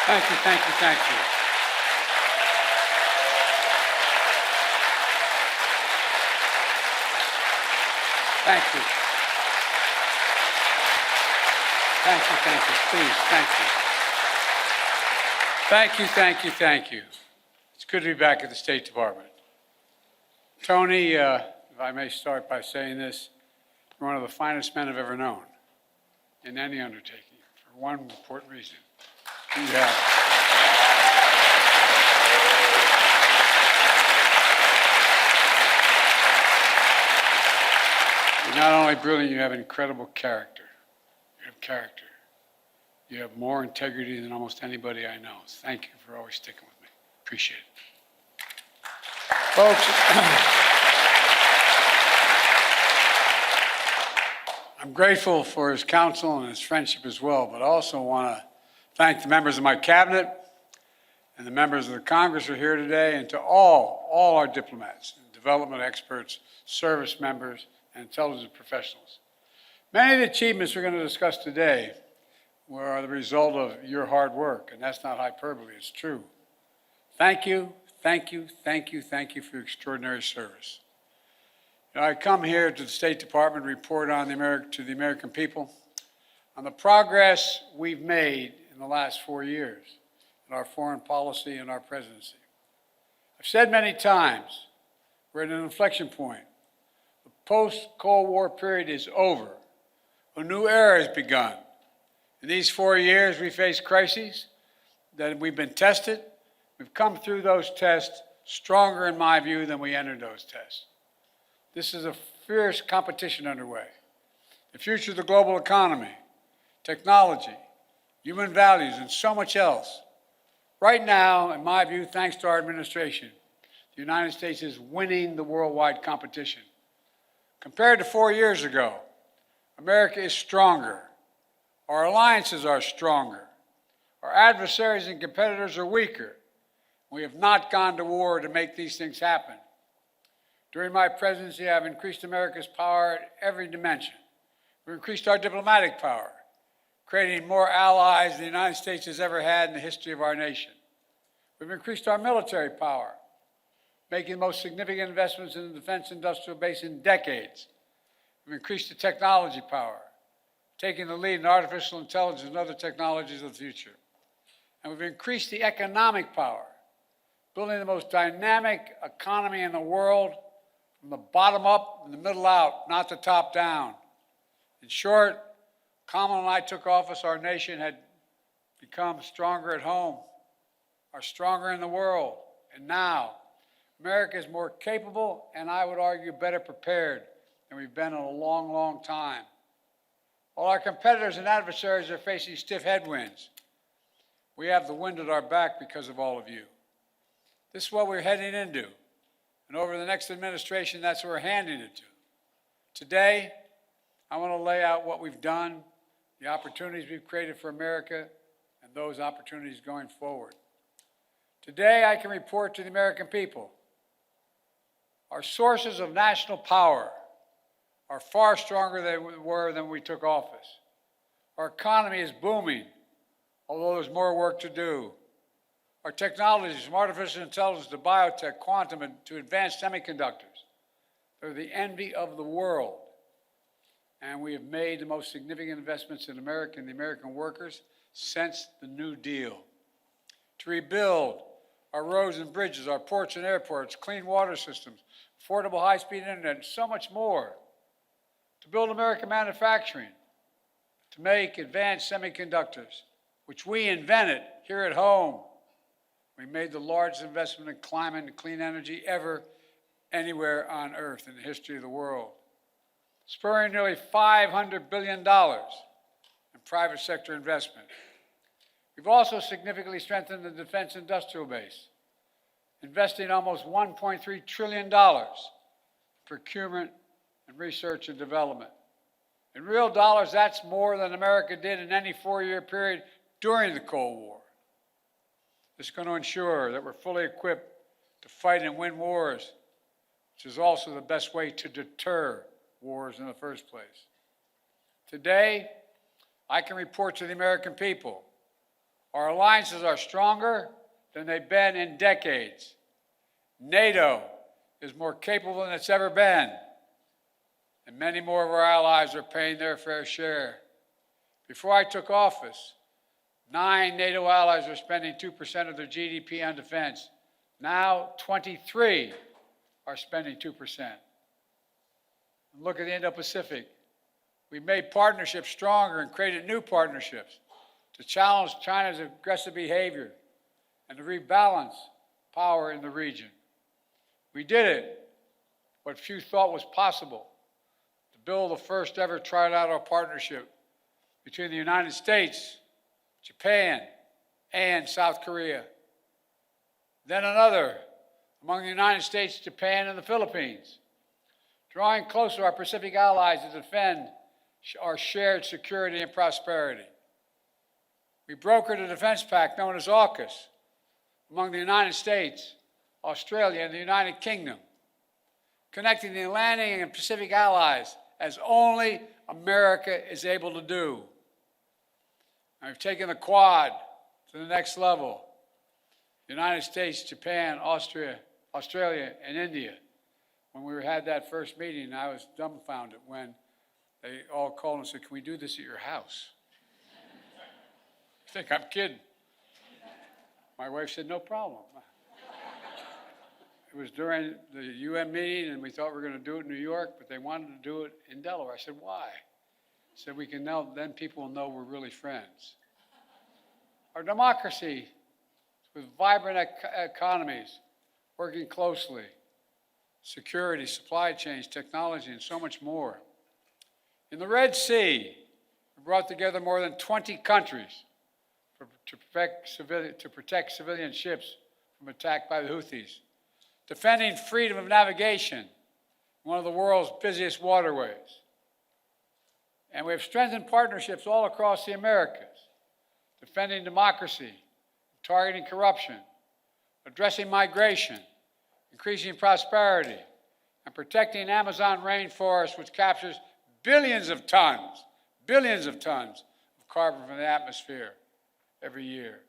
Thank you, thank you, thank you. Thank you. Thank you, thank you. Please, thank you. Thank you, thank you, thank you. It's good to be back at the State Department. Tony, if I may start by saying this, you're one of the finest men I've ever known in any undertaking, for one important reason. You have. You're not only brilliant, you have incredible character. You have character. You have more integrity than almost anybody I know. Thank you for always sticking with me. Appreciate it. Folks, I'm grateful for his counsel and his friendship as well, but I also want to thank the members of my cabinet and the members of the Congress who are here today, and to all our diplomats, and development experts, service members, and intelligence professionals. Many of the achievements we're going to discuss today were the result of your hard work, and that's not hyperbole, it's true. Thank you, thank you, thank you, thank you for your extraordinary service. You know, I come here to the State Department to report on to the American people on the progress we've made in the last 4 years in our foreign policy and our presidency. I've said many times, we're at an inflection point. The post-Cold War period is over. A new era has begun. In these 4 years, we faced crises that we've been tested. We've come through those tests stronger, in my view, than we entered those tests. This is a fierce competition underway. The future of the global economy, technology, human values, and so much else. Right now, in my view, thanks to our administration, the United States is winning the worldwide competition. Compared to 4 years ago, America is stronger. Our alliances are stronger. Our adversaries and competitors are weaker. We have not gone to war to make these things happen. During my presidency, I've increased America's power at every dimension. We've increased our diplomatic power, creating more allies than the United States has ever had in the history of our nation. We've increased our military power, making the most significant investments in the defense industrial base in decades. We've increased the technology power, taking the lead in artificial intelligence and other technologies of the future. And we've increased the economic power, building the most dynamic economy in the world from the bottom up and the middle out, not the top down. In short, Kamala and I took office, our nation had become stronger at home, are stronger in the world. And now, America is more capable and, I would argue, better prepared than we've been in a long, long time. While our competitors and adversaries are facing stiff headwinds, we have the wind at our back because of all of you. This is what we're heading into. And over the next administration, that's what we're handing it to. Today, I want to lay out what we've done, the opportunities we've created for America, and those opportunities going forward. Today, I can report to the American people, our sources of national power are far stronger than we were when we took office. Our economy is booming, although there's more work to do. Our technologies, from artificial intelligence to biotech, quantum, and to advanced semiconductors, they're the envy of the world. And we have made the most significant investments in America and the American workers since the New Deal. To rebuild our roads and bridges, our ports and airports, clean water systems, affordable high-speed internet, and so much more. To build American manufacturing, to make advanced semiconductors, which we invented here at home. We made the largest investment in climate and clean energy ever anywhere on Earth in the history of the world, spurring nearly $500 billion in private sector investment. We've also significantly strengthened the defense industrial base, investing almost $1.3 trillion in procurement and research and development. In real dollars, that's more than America did in any 4-year period during the Cold War. This is going to ensure that we're fully equipped to fight and win wars, which is also the best way to deter wars in the first place. Today, I can report to the American people Our alliances are stronger than they've been in decades. NATO is more capable than it's ever been, and many more of our allies are paying their fair share. Before I took office, 9 NATO allies were spending 2% of their GDP on defense. Now 23 are spending 2%. And look at the Indo-Pacific. We made partnerships stronger and created new partnerships to challenge China's aggressive behavior and to rebalance power in the region. We did it, what few thought was possible, to build the first ever trilateral partnership between the United States, Japan, and South Korea. Then another among the United States, Japan, and the Philippines, drawing closer our Pacific allies to defend our shared security and prosperity. We brokered a defense pact known as AUKUS among the United States, Australia, and the United Kingdom, connecting the Atlantic and Pacific allies as only America is able to do. And we've taken the Quad to the next level. The United States, Japan, Australia, and India. When we had that first meeting, I was dumbfounded when they all called and said, "Can we do this at your house?" I think I'm kidding. My wife said, "No problem." It was during the UN meeting, and we thought we were going to do it in New York, but they wanted to do it in Delaware. I said, "Why?" I said, "We can know, then people will know we're really friends." Our democracy, with vibrant economies, working closely, security, supply chains, technology, and so much more. In the Red Sea, we brought together more than 20 countries to protect civilian ships from attack by the Houthis, defending freedom of navigation in one of the world's busiest waterways. And we have strengthened partnerships all across the Americas, defending democracy, targeting corruption, addressing migration, increasing prosperity, and protecting Amazon rainforest, which captures billions of tons of carbon from the atmosphere every year.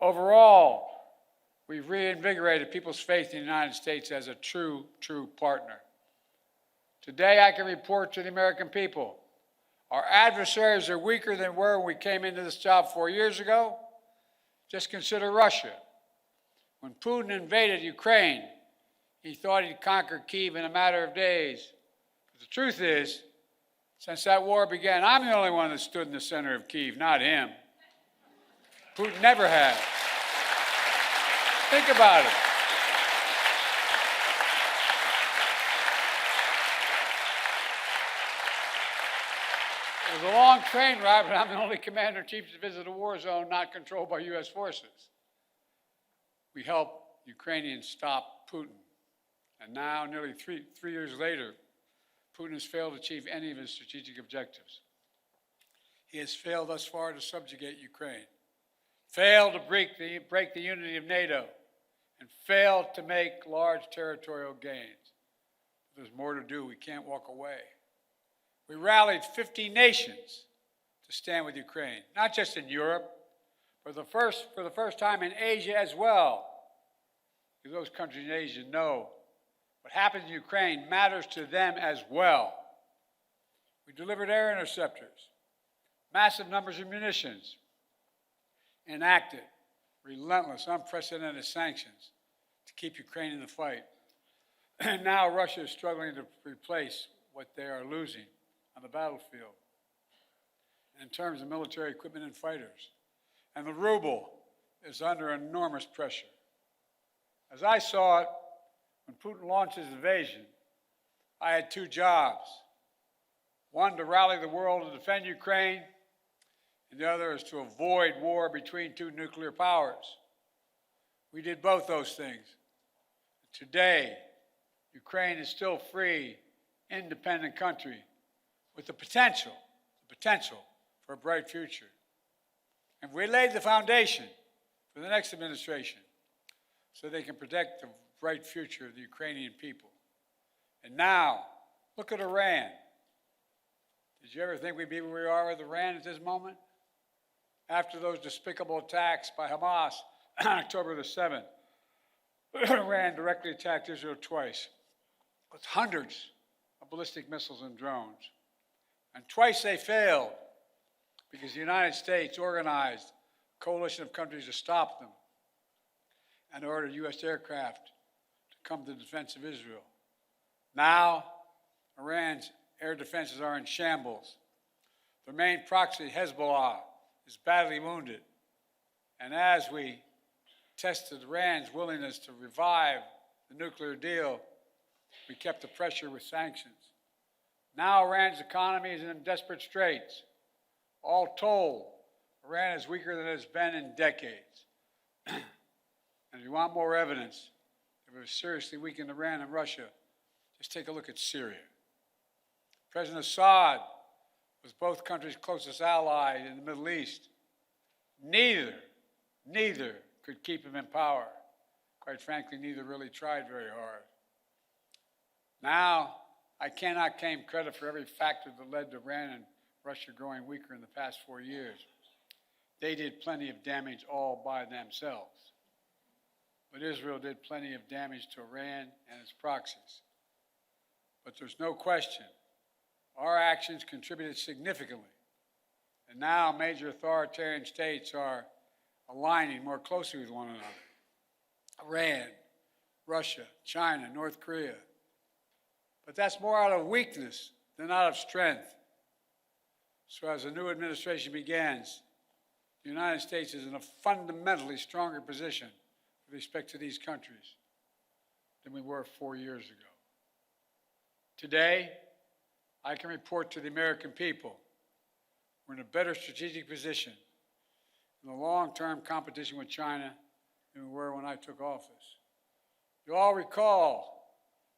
Overall, we've reinvigorated people's faith in the United States as a true partner. Today, I can report to the American people, our adversaries are weaker than were when we came into this job 4 years ago. Just consider Russia. When Putin invaded Ukraine, he thought he'd conquer Kyiv in a matter of days. But the truth is, since that war began, I'm the only one that stood in the center of Kyiv, not him. Putin never has. Think about it. It was a long train ride, but I'm the only commander-in-chief to visit a war zone not controlled by U.S. forces. We helped Ukrainians stop Putin. And now, nearly three years later, Putin has failed to achieve any of his strategic objectives. He has failed thus far to subjugate Ukraine, failed to break the unity of NATO, and failed to make large territorial gains. There's more to do. We can't walk away. We rallied 50 nations to stand with Ukraine, not just in Europe, but for the first time in Asia as well. Because those countries in Asia know what happens in Ukraine matters to them as well. We delivered air interceptors, massive numbers of munitions, enacted relentless, unprecedented sanctions to keep Ukraine in the fight. And now Russia is struggling to replace what they are losing on the battlefield in terms of military equipment and fighters. And the ruble is under enormous pressure. As I saw it, when Putin launched his invasion, I had 2 jobs. One, to rally the world to defend Ukraine, and the other is to avoid war between 2 nuclear powers. We did both those things. Today, Ukraine is still a free, independent country with the potential for a bright future. And we laid the foundation for the next administration so they can protect the bright future of the Ukrainian people. And now, look at Iran. Did you ever think we'd be where we are with Iran at this moment? after those despicable attacks by Hamas on October the 7th, Iran directly attacked Israel twice with hundreds of ballistic missiles and drones. And twice they failed because the United States organized a coalition of countries to stop them and ordered U.S. aircraft to come to the defense of Israel. Now, Iran's air defenses are in shambles. Their main proxy, Hezbollah, is badly wounded. And as we tested Iran's willingness to revive the nuclear deal, we kept the pressure with sanctions. Now Iran's economy is in desperate straits. All told, Iran is weaker than it has been in decades. And if you want more evidence that we've seriously weakened Iran and Russia, just take a look at Syria. President Assad was both countries' closest ally in the Middle East. Neither could keep him in power. Quite frankly, neither really tried very hard. Now, I cannot claim credit for every factor that led to Iran and Russia growing weaker in the past 4 years. They did plenty of damage all by themselves. But Israel did plenty of damage to Iran and its proxies. But there's no question, our actions contributed significantly. And now major authoritarian states are aligning more closely with one another. Iran, Russia, China, North Korea. But that's more out of weakness than out of strength. So as the new administration begins, the United States is in a fundamentally stronger position with respect to these countries than we were 4 years ago. Today, I can report to the American people we're in a better strategic position in the long-term competition with China than we were when I took office. You all recall,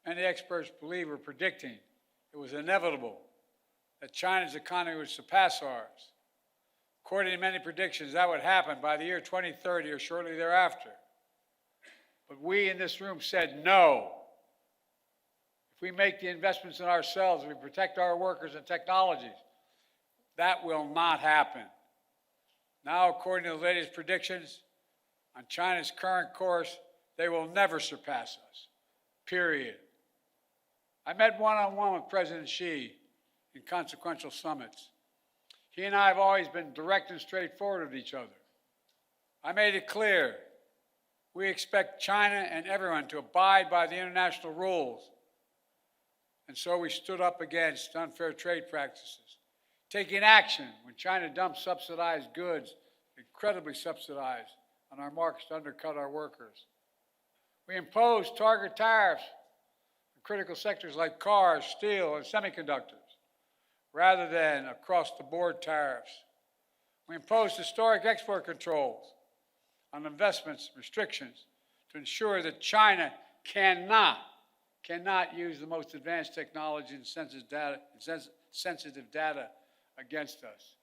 many experts believe were predicting it was inevitable that China's economy would surpass ours. According to many predictions, that would happen by the year 2030 or shortly thereafter. But we in this room said no. If we make the investments in ourselves, if we protect our workers and technologies, that will not happen. Now, according to the latest predictions, on China's current course, they will never surpass us, period. I met one-on-one with President Xi in consequential summits. He and I have always been direct and straightforward with each other. I made it clear we expect China and everyone to abide by the international rules. And so we stood up against unfair trade practices, taking action when China dumps subsidized goods, incredibly subsidized, on our markets to undercut our workers. We imposed target tariffs in critical sectors like cars, steel, and semiconductors, rather than across-the-board tariffs. We imposed historic export controls on investments, restrictions, to ensure that China cannot use the most advanced technology and sensitive data against us.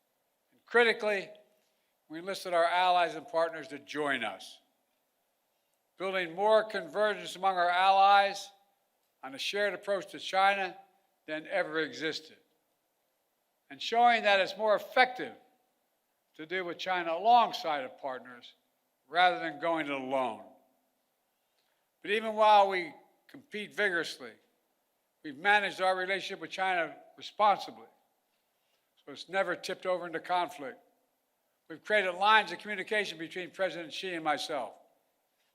And critically, we enlisted our allies and partners to join us, building more convergence among our allies on a shared approach to China than ever existed, and showing that it's more effective to deal with China alongside of partners rather than going it alone. But even while we compete vigorously, we've managed our relationship with China responsibly, so it's never tipped over into conflict. We've created lines of communication between President Xi and myself,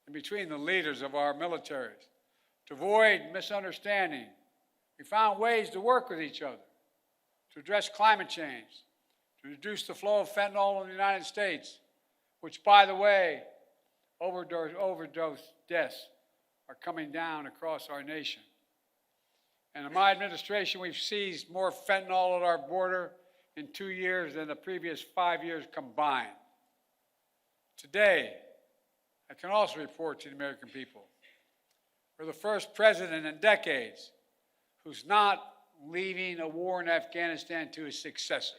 and between the leaders of our militaries, to avoid misunderstanding. We found ways to work with each other, to address climate change, to reduce the flow of fentanyl in the United States, which, by the way, overdose deaths are coming down across our nation. And in my administration, we've seized more fentanyl at our border in 2 years than the previous 5 years combined. Today, I can also report to the American people, we're the first president in decades who's not leaving a war in Afghanistan to his successor.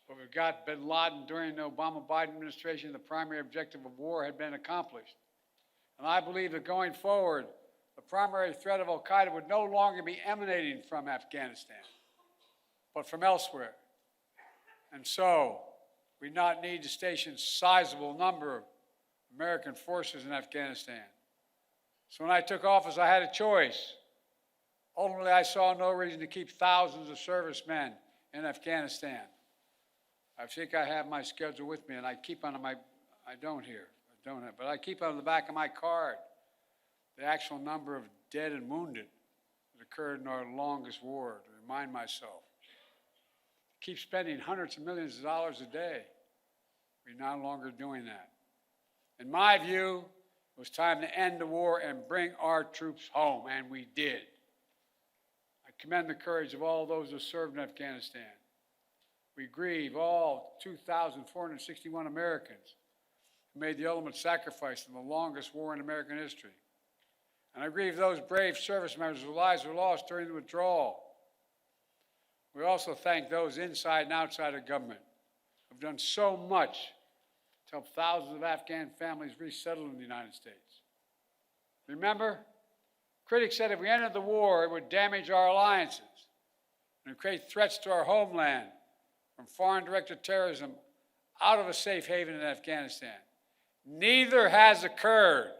But we've got bin Laden during the Obama-Biden administration, the primary objective of war had been accomplished. And I believe that going forward, the primary threat of al-Qaeda would no longer be emanating from Afghanistan, but from elsewhere. And so, we not need to station a sizable number of American forces in Afghanistan. So when I took office, I had a choice. Ultimately, I saw no reason to keep thousands of servicemen in Afghanistan. I think I have my schedule with me, and I keep on my, I don't here, I don't have, but I keep on the back of my card the actual number of dead and wounded that occurred in our longest war to remind myself. Keep spending hundreds of millions of dollars a day. We're no longer doing that. In my view, it was time to end the war and bring our troops home, and we did. I commend the courage of all those who served in Afghanistan. We grieve all 2,461 Americans who made the ultimate sacrifice in the longest war in American history. And I grieve those brave service members whose lives were lost during the withdrawal. We also thank those inside and outside of government who have done so much to help thousands of Afghan families resettle in the United States. Remember, critics said if we ended the war, it would damage our alliances and create threats to our homeland from foreign-directed terrorism out of a safe haven in Afghanistan. Neither has occurred.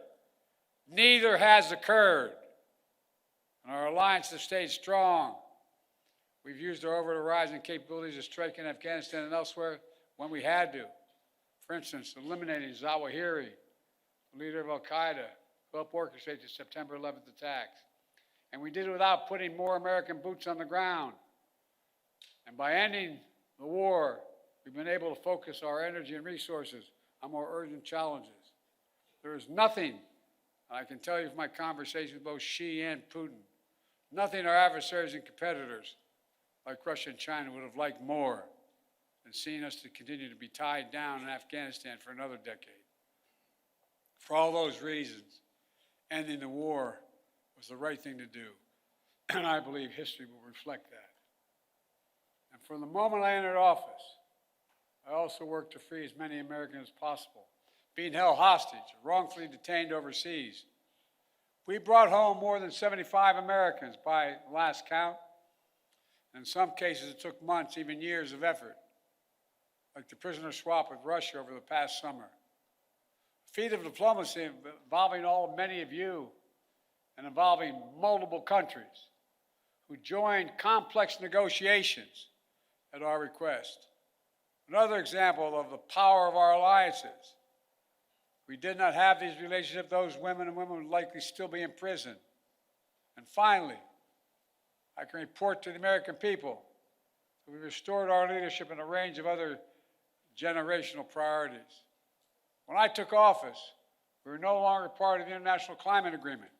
Neither has occurred. And our alliances have stayed strong. We've used our over-the-horizon capabilities to strike in Afghanistan and elsewhere when we had to. For instance, eliminating Zawahiri, the leader of al-Qaeda, who helped orchestrate the September 11th attacks. And we did it without putting more American boots on the ground. And by ending the war, we've been able to focus our energy and resources on more urgent challenges. There is nothing, I can tell you from my conversations with both Xi and Putin, nothing our adversaries and competitors like Russia and China would have liked more than seeing us to continue to be tied down in Afghanistan for another decade. For all those reasons, ending the war was the right thing to do, and I believe history will reflect that. And from the moment I entered office, I also worked to free as many Americans as possible being held hostage or wrongfully detained overseas. We brought home more than 75 Americans by last count. In some cases, it took months, even years of effort, like the prisoner swap with Russia over the past summer. A feat of diplomacy involving many of you and involving multiple countries who joined complex negotiations at our request. Another example of the power of our alliances. We did not have these relationships, those women and women would likely still be in prison. And finally, I can report to the American people that we restored our leadership in a range of other generational priorities. When I took office, we were no longer part of the International Climate Agreement.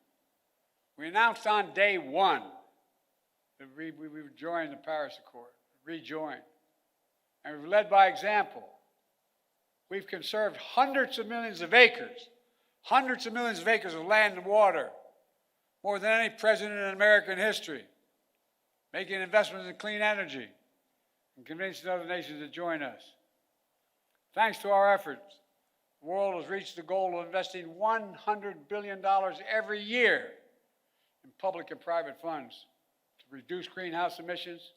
We announced on day one that we would join the Paris Accord, rejoin. And we've led by example. We've conserved hundreds of millions of acres of land and water, more than any president in American history, making investments in clean energy and convincing other nations to join us. Thanks to our efforts, the world has reached the goal of investing $100 billion every year in public and private funds to reduce greenhouse emissions,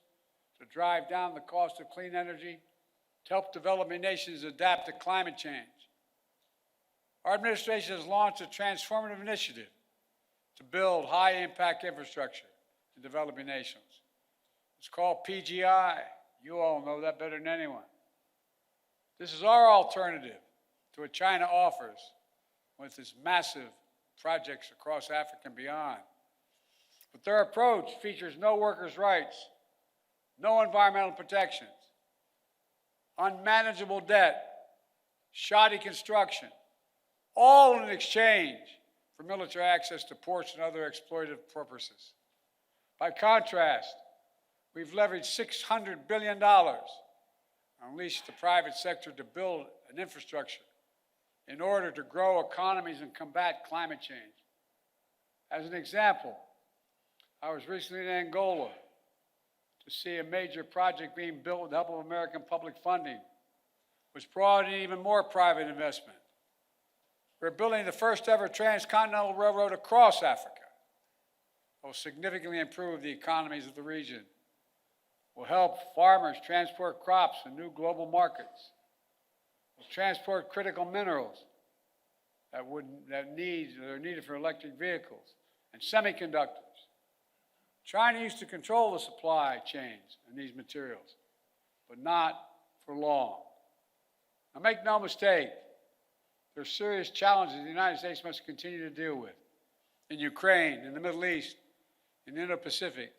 to drive down the cost of clean energy, to help developing nations adapt to climate change. Our administration has launched a transformative initiative to build high-impact infrastructure in developing nations. It's called PGI. You all know that better than anyone. This is our alternative to what China offers with its massive projects across Africa and beyond. But their approach features no workers' rights, no environmental protections, unmanageable debt, shoddy construction, all in exchange for military access to ports and other exploitative purposes. By contrast, we've leveraged $600 billion and unleashed the private sector to build an infrastructure in order to grow economies and combat climate change. As an example, I was recently in Angola to see a major project being built with the help of American public funding, which brought in even more private investment. We're building the first ever transcontinental railroad across Africa. It will significantly improve the economies of the region, will help farmers transport crops in new global markets, We'll transport critical minerals that are needed for electric vehicles and semiconductors. China used to control the supply chains and these materials, but not for long. Now make no mistake, there are serious challenges the United States must continue to deal with in Ukraine, in the Middle East, in the Indo-Pacific.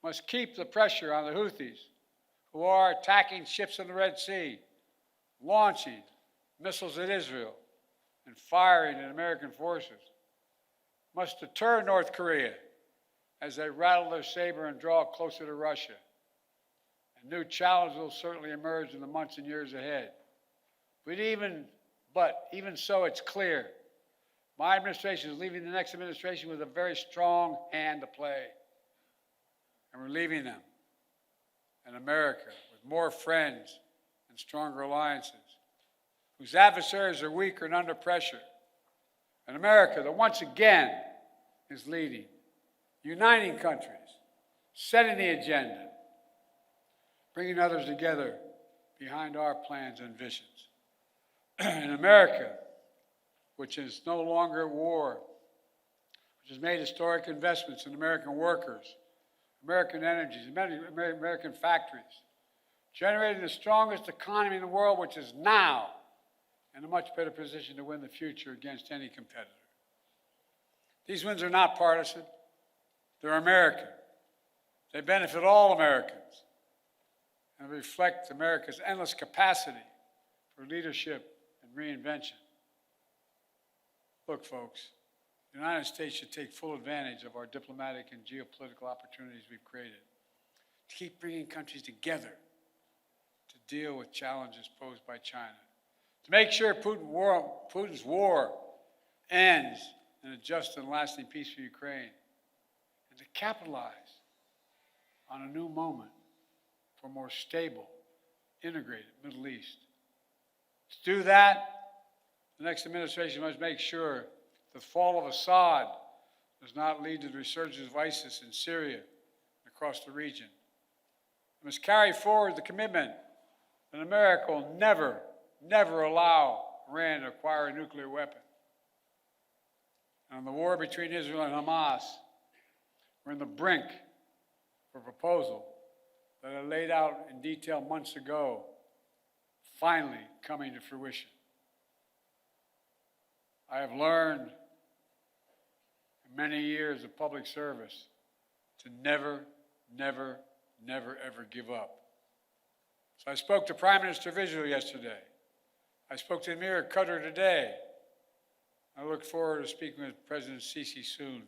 Must keep the pressure on the Houthis, who are attacking ships in the Red Sea, launching missiles at Israel, and firing at American forces. Must deter North Korea as they rattle their saber and draw closer to Russia. And new challenges will certainly emerge in the months and years ahead. But even so, it's clear my administration is leaving the next administration with a very strong hand to play. And we're leaving them in America with more friends and stronger alliances, whose adversaries are weaker and under pressure. An America that once again is leading, uniting countries, setting the agenda, bringing others together behind our plans and visions. An America which is no longer at war, which has made historic investments in American workers, American energies, American factories, generating the strongest economy in the world, which is now in a much better position to win the future against any competitor. These wins are not partisan. They're American. They benefit all Americans and reflect America's endless capacity for leadership and reinvention. Look, folks, the United States should take full advantage of our diplomatic and geopolitical opportunities we've created to keep bringing countries together to deal with challenges posed by China, to make sure Putin's war ends in a just and lasting peace for Ukraine, and to capitalize on a new moment for a more stable, integrated Middle East. To do that, the next administration must make sure the fall of Assad does not lead to the resurgence of ISIS in Syria and across the region. It must carry forward the commitment that America will never allow Iran to acquire a nuclear weapon. And on the war between Israel and Hamas, we're on the brink of a proposal that I laid out in detail months ago, finally coming to fruition. I have learned in many years of public service to never, ever give up. So I spoke to Prime Minister of Israel yesterday. I spoke to Emir of Qatar today. I look forward to speaking with President Sisi soon.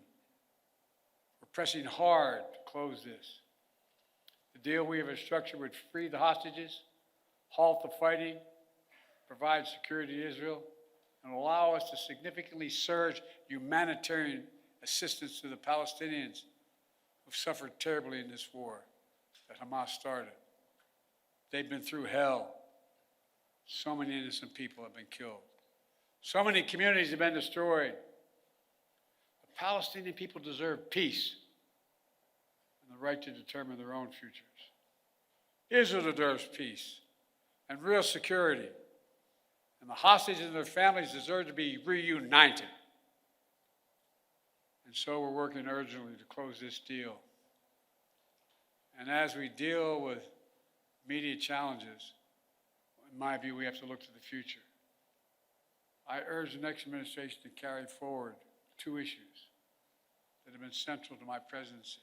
We're pressing hard to close this. The deal we have structured would free the hostages, halt the fighting, provide security to Israel, and allow us to significantly surge humanitarian assistance to the Palestinians who've suffered terribly in this war that Hamas started. They've been through hell. So many innocent people have been killed. So many communities have been destroyed. The Palestinian people deserve peace and the right to determine their own futures. Israel deserves peace and real security. And the hostages and their families deserve to be reunited. And so we're working urgently to close this deal. And as we deal with immediate challenges, in my view, we have to look to the future. I urge the next administration to carry forward two issues that have been central to my presidency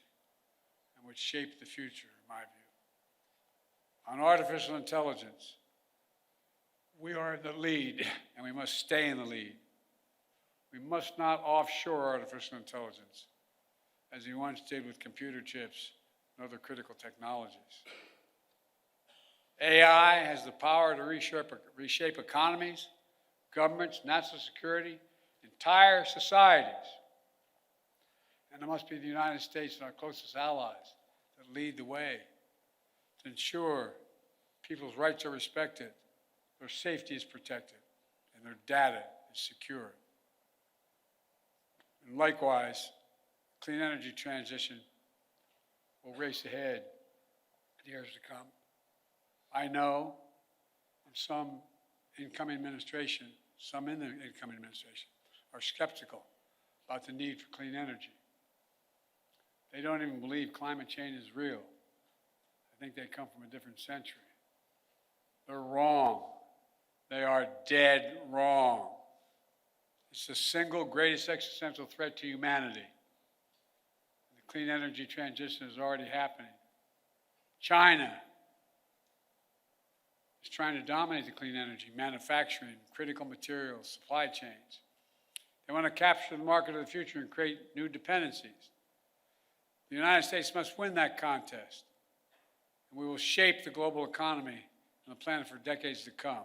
and which shape the future, in my view. On artificial intelligence, we are in the lead, and we must stay in the lead. We must not offshore artificial intelligence, as we once did with computer chips and other critical technologies. AI has the power to reshape economies, governments, national security, entire societies. And it must be the United States and our closest allies that lead the way to ensure people's rights are respected, their safety is protected, and their data is secure. And likewise, clean energy transition will race ahead in the years to come. I know on some incoming administration, some in the incoming administration, are skeptical about the need for clean energy. They don't even believe climate change is real. I think they come from a different century. They're wrong. They are dead wrong. It's the single greatest existential threat to humanity. The clean energy transition is already happening. China is trying to dominate the clean energy, manufacturing, critical materials, supply chains. They want to capture the market of the future and create new dependencies. The United States must win that contest, and we will shape the global economy and the planet for decades to come.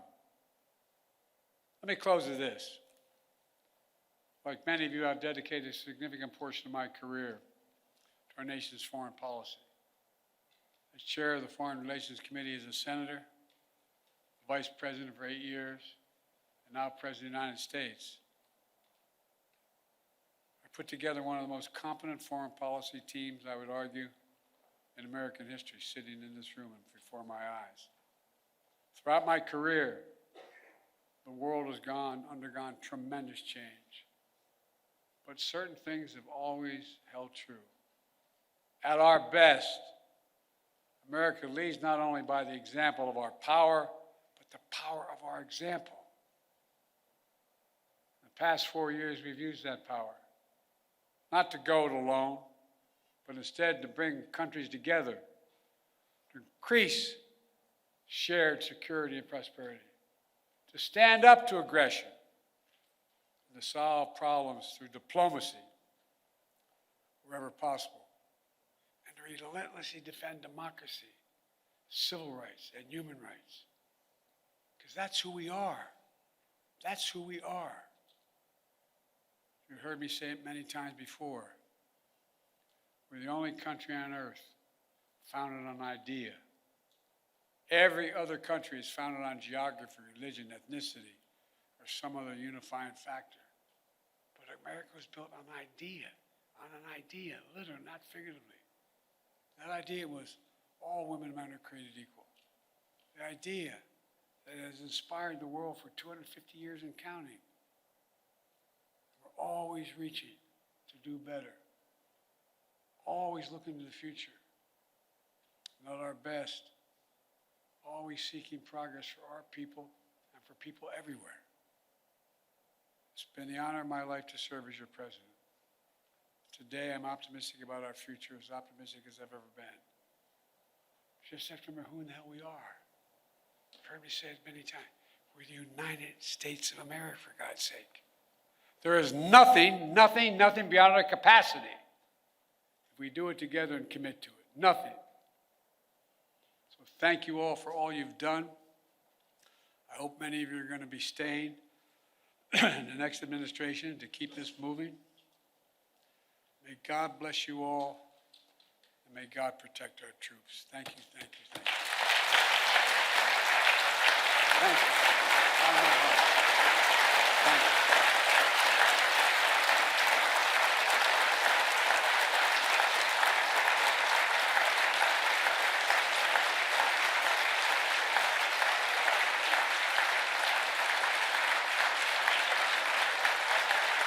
Let me close with this. Like many of you, I've dedicated a significant portion of my career to our nation's foreign policy. As chair of the Foreign Relations Committee as a senator, vice president for 8 years, and now president of the United States, I put together one of the most competent foreign policy teams, I would argue, in American history, sitting in this room and before my eyes. Throughout my career, the world has undergone tremendous change. But certain things have always held true. At our best, America leads not only by the example of our power, but the power of our example. In the past 4 years, we've used that power, not to go it alone, but instead to bring countries together, to increase shared security and prosperity, to stand up to aggression, and to solve problems through diplomacy wherever possible, and to relentlessly defend democracy, civil rights, and human rights. Because that's who we are. That's who we are. You've heard me say it many times before. We're the only country on earth founded on idea. Every other country is founded on geography, religion, ethnicity, or some other unifying factor. But America was built on an idea, literally, not figuratively. That idea was all women and men are created equal. The idea that has inspired the world for 250 years and counting. We're always reaching to do better. Always looking to the future. And at our best, always seeking progress for our people and for people everywhere. It's been the honor of my life to serve as your president. Today, I'm optimistic about our future, as optimistic as I've ever been. Just have to remember who in the hell we are. You've heard me say it many times. We're the United States of America, for God's sake. There is nothing beyond our capacity if we do it together and commit to it. Nothing. So thank you all for all you've done. I hope many of you are going to be staying in the next administration to keep this moving. May God bless you all, and may God protect our troops. Thank you, thank you, thank you. Thank you.